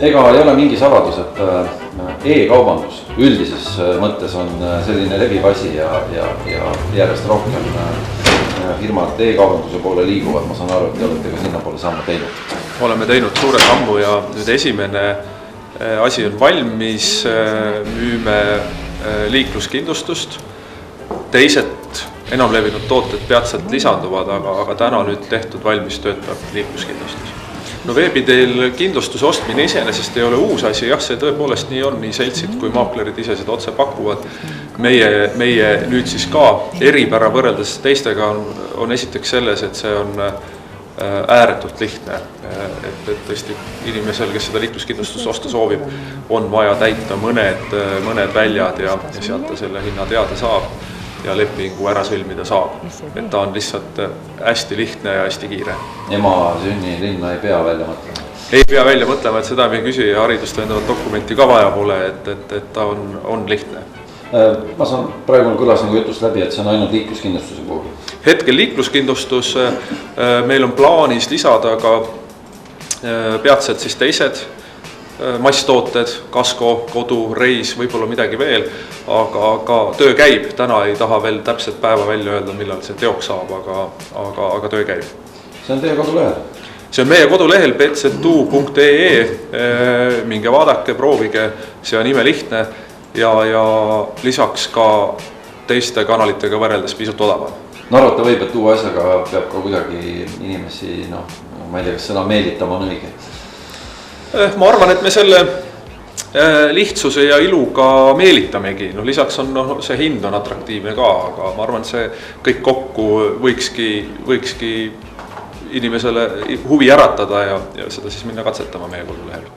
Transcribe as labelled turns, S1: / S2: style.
S1: Ega ei ole mingi saladus, et e-kaubandus üldises mõttes on selline leviv asi ja järjest rohkem firmad e-kaubanduse poole liiguvad. Ma saan aru, et te olete ka sinna poole sammu teinud.
S2: Oleme teinud suure sammu ja nüüd esimene asi on valmis, müüme liikluskindlustust. Teised enam levinud tooted peatselt lisanduvad, aga täna nüüd tehtud valmis töötab liikluskindlustus. No veebi teel kindlustuse ostmine iseenesest ei ole uus asi, jah, see tõepoolest nii on, nii seltsid kui maaklerid ise seda otse pakuvad. Meie nüüd siis ka eripära võrreldes teistega on esiteks selles, et see on ääretult lihtne, et tõesti inimesel, kes seda liikluskindlustust osta soovib, on vaja täita mõned väljad ja sealt ta selle hinna teada saab ja lepingu ära sõlmida saab. Et ta on lihtsalt hästi lihtne ja hästi kiire.
S1: Ema sünnilinna ei pea välja mõtlema?
S2: Ei pea välja mõtlema, et seda me ei küsi ja haridust tõendavat dokumenti ka vaja pole, et ta on lihtne.
S1: Ma saan praegu kõlas nagu jutust läbi, et see on ainult liikluskindlustuse puhul.
S2: Hetkel liikluskindlustus meil on plaanis lisada ka peatselt siis teised masstooted, kasko, kodu, reis, võib-olla midagi veel, aga töö käib. Täna ei taha veel täpselt päeva välja öelda, millal see teoks saab, aga töö käib.
S1: See on teie kodulehel?
S2: See on meie kodulehel pzu.ee, minge vaadake, proovige, see on imelihtne ja lisaks ka teiste kanalitega võrreldes pisut odavam.
S1: Arvata võib, et uue asjaga peab ka kuidagi inimesi, ma ei tea, kas sõna meelitama on õige?
S2: Ma arvan, et me selle lihtsuse ja iluga meelitamegi. Lisaks on see hind on atraktiivne ka, aga ma arvan, et see kõik kokku võikski inimesele huvi äratada ja seda siis minna katsetama meie kodulehel.